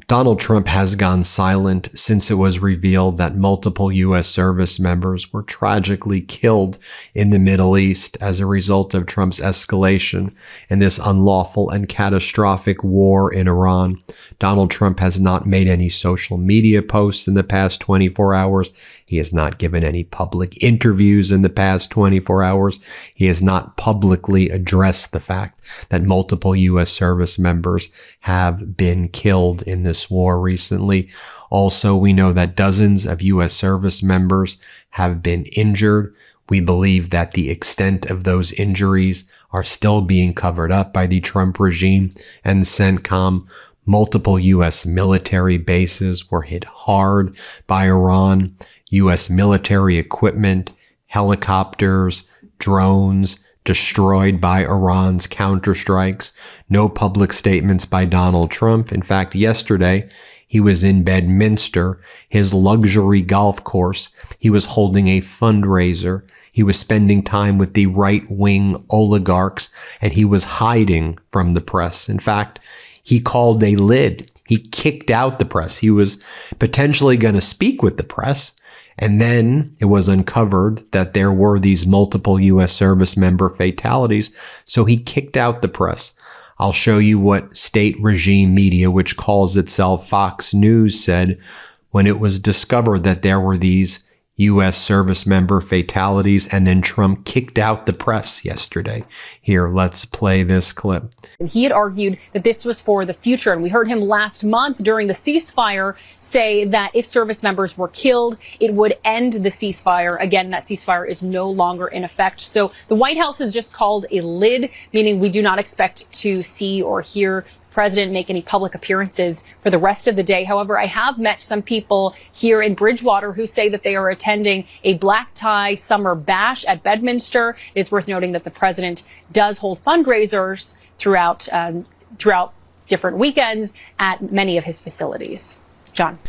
Donald Trump has gone silent since it was revealed that multiple U.S. service members were tragically killed in the Middle East as a result of Trump's escalation in this unlawful and catastrophic war in Iran. Donald Trump has not made any social media posts in the past 24 hours. He has not given any public interviews in the past 24 hours. He has not publicly addressed the fact that multiple U.S. service members have been killed in this war recently. Also, we know that dozens of U.S. service members have been injured. We believe that the extent of those injuries are still being covered up by the Trump regime and CENTCOM. Multiple U.S. military bases were hit hard by Iran. U.S. military equipment, helicopters, drones, destroyed by Iran's counterstrikes. No public statements by Donald Trump. In fact, yesterday, he was in Bedminster, his luxury golf course. He was holding a fundraiser. He was spending time with the right-wing oligarchs, and he was hiding from the press. In fact, he called a lid. He kicked out the press. He was potentially going to speak with the press. And then it was uncovered that there were these multiple U.S. service member fatalities, so he kicked out the press. I'll show you what state regime media, which calls itself Fox News, said when it was discovered that there were these U.S. service member fatalities, and then Trump kicked out the press yesterday. Here, let's play this clip. He had argued that this was for the future, and we heard him last month during the ceasefire say that if service members were killed, it would end the ceasefire. Again, that ceasefire is no longer in effect. So the White House has just called a lid, meaning we do not expect to see or hear president make any public appearances for the rest of the day. However, I have met some people here in Bridgewater who say that they are attending a black tie summer bash at Bedminster. It is worth noting that the president does hold fundraisers throughout different weekends at many of his facilities. John.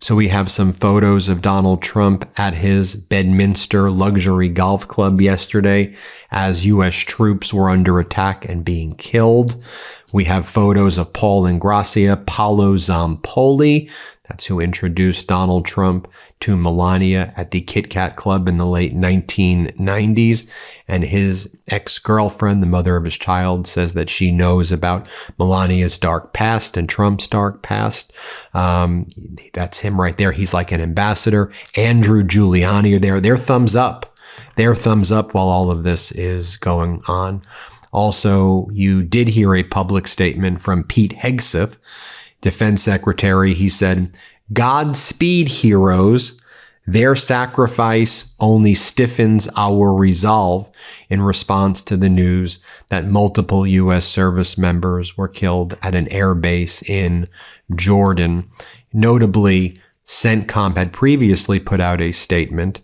So we have some photos of Donald Trump at his Bedminster luxury golf club yesterday as U.S. troops were under attack and being killed. We have photos of Paul Ingrassia, Paolo Zampoli. That's who introduced Donald Trump to Melania at the Kit Kat Club in the late 1990s. And his ex-girlfriend, the mother of his child, says that she knows about Melania's dark past and Trump's dark past. That's him right there. He's like an ambassador. Andrew Giuliani are there. Their thumbs up. Their thumbs up while all of this is going on. Also, you did hear a public statement from Pete Hegseth, Defense Secretary. He said, "Godspeed, heroes. Their sacrifice only stiffens our resolve," in response to the news that multiple U.S. service members were killed at an air base in Jordan. Notably, CENTCOM had previously put out a statement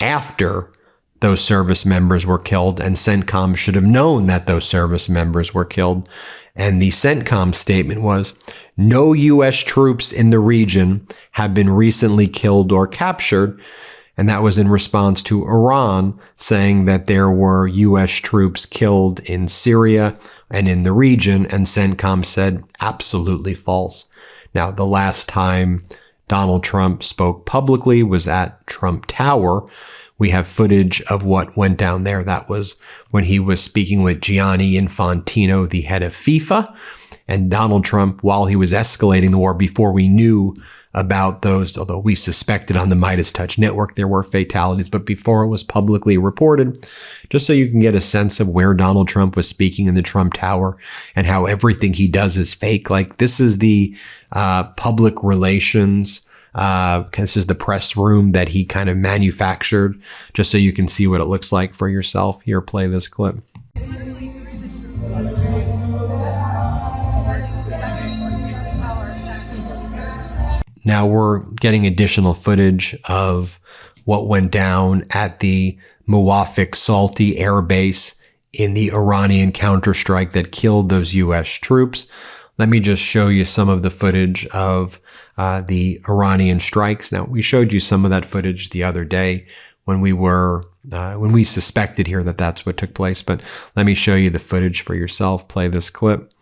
after those service members were killed, and CENTCOM should have known that those service members were killed. And the CENTCOM statement was, "No U.S. troops in the region have been recently killed or captured." And that was in response to Iran saying that there were U.S. troops killed in Syria and in the region, and CENTCOM said absolutely false. Now, the last time Donald Trump spoke publicly was at Trump Tower. We have footage of what went down there. That was when he was speaking with Gianni Infantino, the head of FIFA. And Donald Trump, while he was escalating the war, before we knew about those, although we suspected on the MeidasTouch network there were fatalities, but before it was publicly reported, just so you can get a sense of where Donald Trump was speaking in the Trump Tower and how everything he does is fake. Like, this is the public relations this is the press room that he kind of manufactured, just so you can see what it looks like for yourself. Here, play this clip. Now we're getting additional footage of what went down at the Muwafiq Salti air base in the Iranian counterstrike that killed those U.S. troops. Let me just show you some of the footage of the Iranian strikes. Now, we showed you some of that footage the other day when we suspected here that that's what took place. But let me show you the footage for yourself. Play this clip.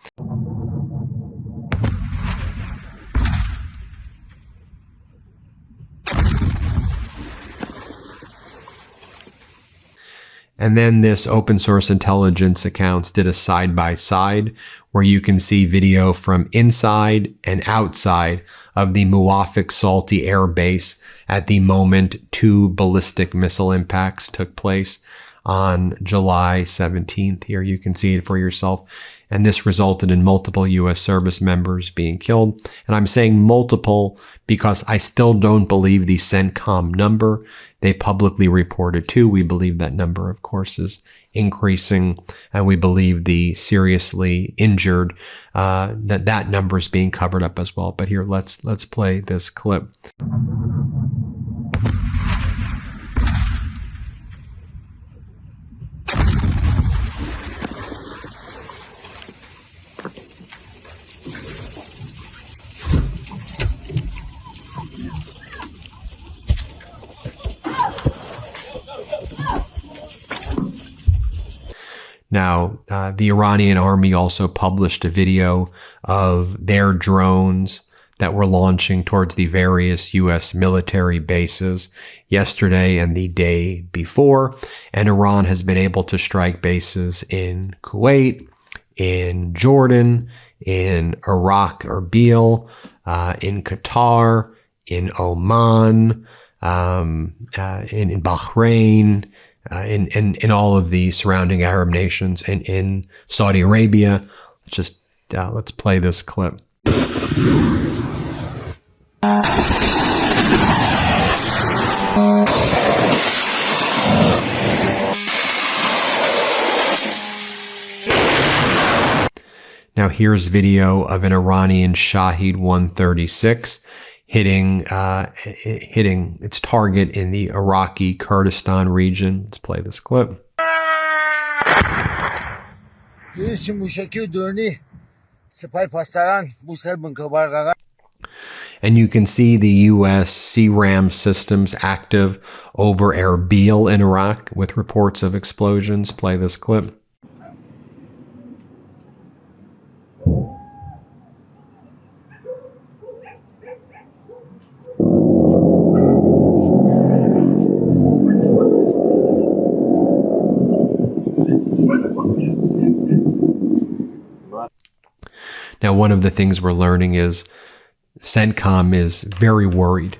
And then this open source intelligence accounts did a side-by-side where you can see video from inside and outside of the Muwafaq Salty Air Base at the moment 2 ballistic missile impacts took place on July 17th. Here you can see it for yourself. And this resulted in multiple U.S. service members being killed. And I'm saying multiple because I still don't believe the CENTCOM number. They publicly reported 2. We believe that number, of course, is increasing. And we believe the seriously injured, that number is being covered up as well. But here, let's play this clip. Now, the Iranian army also published a video of their drones that were launching towards the various U.S. military bases yesterday and the day before. And Iran has been able to strike bases in Kuwait, in Jordan, in Iraq, Erbil, in Qatar, in Oman, in Bahrain, in all of the surrounding Arab nations, and in Saudi Arabia. Let's play this clip. Now here's video of an Iranian Shahed 136 hitting its target in the Iraqi Kurdistan region. Let's play this clip. And you can see the U.S. CRAM systems active over Erbil in Iraq with reports of explosions. Play this clip. Now, one of the things we're learning is CENTCOM is very worried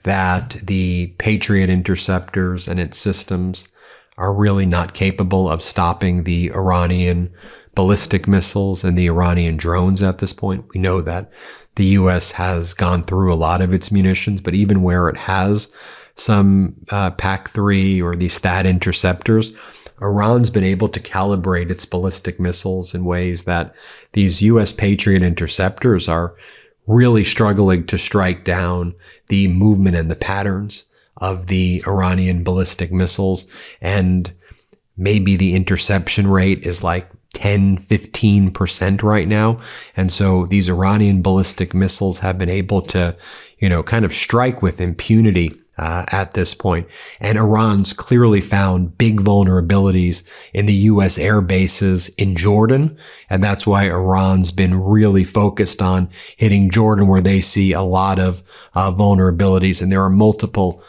that the Patriot interceptors and its systems are really not capable of stopping the Iranian ballistic missiles and the Iranian drones at this point. We know that the U.S. has gone through a lot of its munitions, but even where it has some PAC-3 or these THAAD interceptors, Iran's been able to calibrate its ballistic missiles in ways that these U.S. Patriot interceptors are really struggling to strike down the movement and the patterns of the Iranian ballistic missiles. And maybe the interception rate is like 10-15% right now. And so these Iranian ballistic missiles have been able to, kind of strike with impunity at this point. And Iran's clearly found big vulnerabilities in the U.S. air bases in Jordan. And that's why Iran's been really focused on hitting Jordan, where they see a lot of vulnerabilities. And there are multiple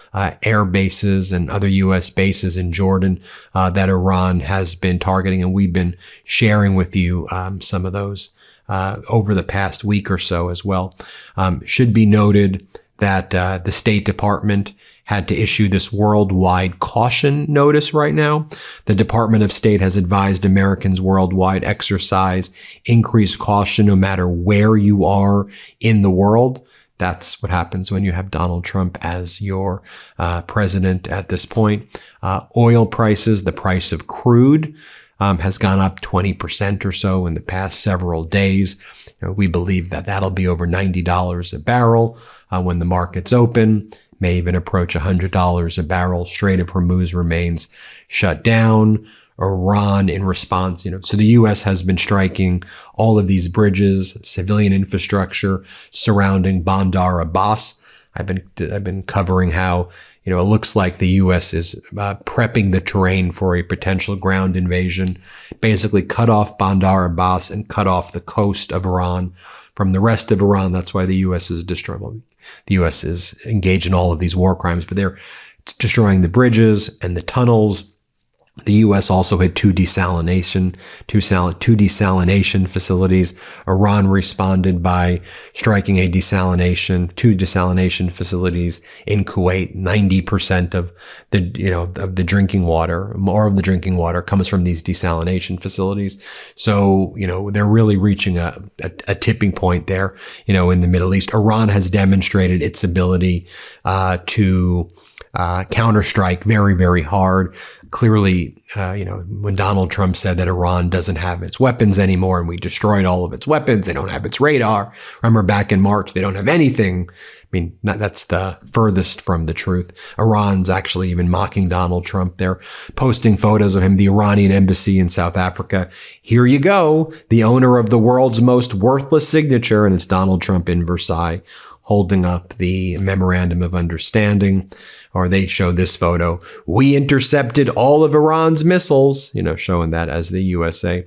air bases and other U.S. bases in Jordan that Iran has been targeting. And we've been sharing with you some of those over the past week or so as well. Should be noted that the State Department had to issue this worldwide caution notice right now. The Department of State has advised Americans worldwide exercise increased caution no matter where you are in the world. That's what happens when you have Donald Trump as your president at this point. Oil prices, the price of crude, has gone up 20% or so in the past several days. We believe that that'll be over $90 a barrel when the markets open, may even approach $100 a barrel. Strait of Hormuz remains shut down. Iran in response, so the U.S. has been striking all of these bridges, civilian infrastructure surrounding Bandar Abbas. I've been covering how, it looks like the U.S. is prepping the terrain for a potential ground invasion, basically cut off Bandar Abbas and cut off the coast of Iran from the rest of Iran. That's why the U.S. is destroying. The U.S. is engaged in all of these war crimes, but they're destroying the bridges and the tunnels The U.S. also hit two desalination facilities. Iran responded by striking two desalination facilities in Kuwait. 90% of the drinking water, more of the drinking water, comes from these desalination facilities. So, they're really reaching a tipping point there, in the Middle East. Iran has demonstrated its ability to counterstrike very, very hard. Clearly, when Donald Trump said that Iran doesn't have its weapons anymore and we destroyed all of its weapons, they don't have its radar. Remember back in March, they don't have anything. I mean, that's the furthest from the truth. Iran's actually even mocking Donald Trump. They're posting photos of him, the Iranian embassy in South Africa. Here you go, the owner of the world's most worthless signature, and it's Donald Trump in Versailles, holding up the memorandum of understanding. Or they show this photo. We intercepted all of Iran's missiles, showing that as the USA.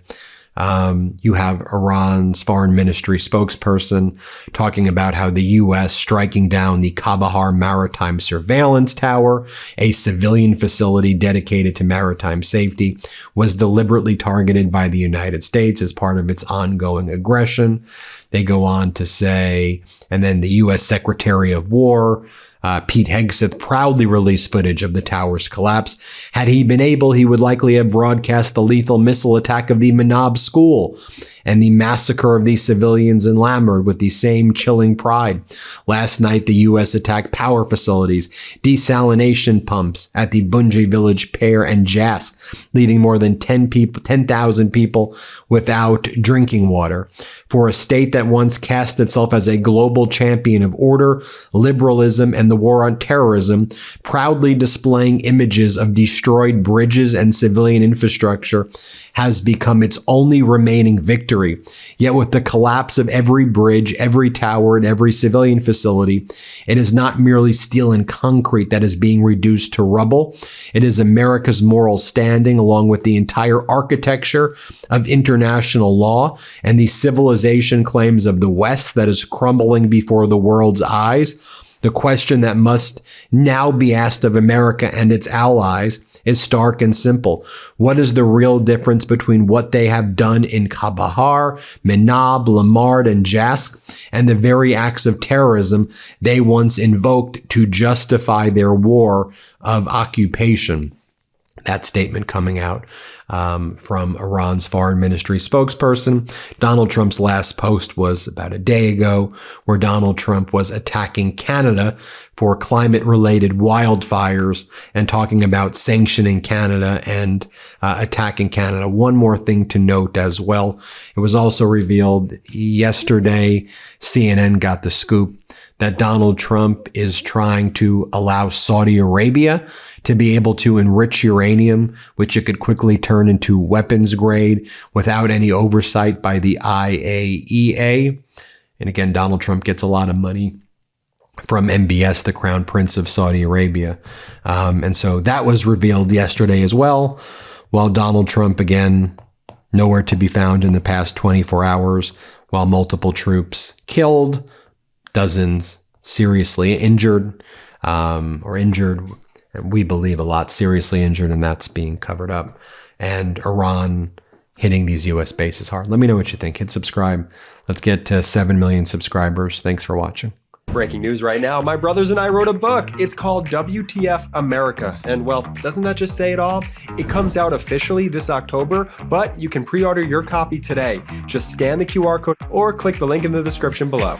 You have Iran's foreign ministry spokesperson talking about how the U.S. striking down the Kandahar Maritime Surveillance Tower, a civilian facility dedicated to maritime safety, was deliberately targeted by the United States as part of its ongoing aggression. They go on to say, and then the U.S. Secretary of War, Pete Hegseth, proudly released footage of the tower's collapse. Had he been able, he would likely have broadcast the lethal missile attack of the Manab school and the massacre of these civilians in Lamerd with the same chilling pride. Last night, the U.S. attacked power facilities, desalination pumps at the Bunji village, Pear and Jask, leaving more than 10,000 people without drinking water. For a state that once cast itself as a global champion of order, liberalism, and the war on terrorism, proudly displaying images of destroyed bridges and civilian infrastructure, has become its only remaining victory. Yet with the collapse of every bridge, every tower, and every civilian facility, it is not merely steel and concrete that is being reduced to rubble. It is America's moral standing, along with the entire architecture of international law and the civilization claims of the West, that is crumbling before the world's eyes. The question that must now be asked of America and its allies is stark and simple. What is the real difference between what they have done in Kandahar, Manab, Lamerd, and Jask, and the very acts of terrorism they once invoked to justify their war of occupation? That statement coming out from Iran's foreign ministry spokesperson. Donald Trump's last post was about a day ago, where Donald Trump was attacking Canada for climate-related wildfires and talking about sanctioning Canada and attacking Canada. One more thing to note as well. It was also revealed yesterday, CNN got the scoop, that Donald Trump is trying to allow Saudi Arabia to be able to enrich uranium, which it could quickly turn into weapons grade without any oversight by the IAEA. And again, Donald Trump gets a lot of money from MBS, the Crown Prince of Saudi Arabia. And so that was revealed yesterday as well, while Donald Trump, again, nowhere to be found in the past 24 hours, while multiple troops killed, dozens seriously injured, we believe a lot seriously injured, and that's being covered up. And Iran hitting these U.S. bases hard. Let me know what you think. Hit subscribe. Let's get to 7 million subscribers. Thanks for watching. Breaking news right now, my brothers and I wrote a book. It's called WTF America. And well, doesn't that just say it all? It comes out officially this October, but you can pre-order your copy today. Just scan the QR code or click the link in the description below.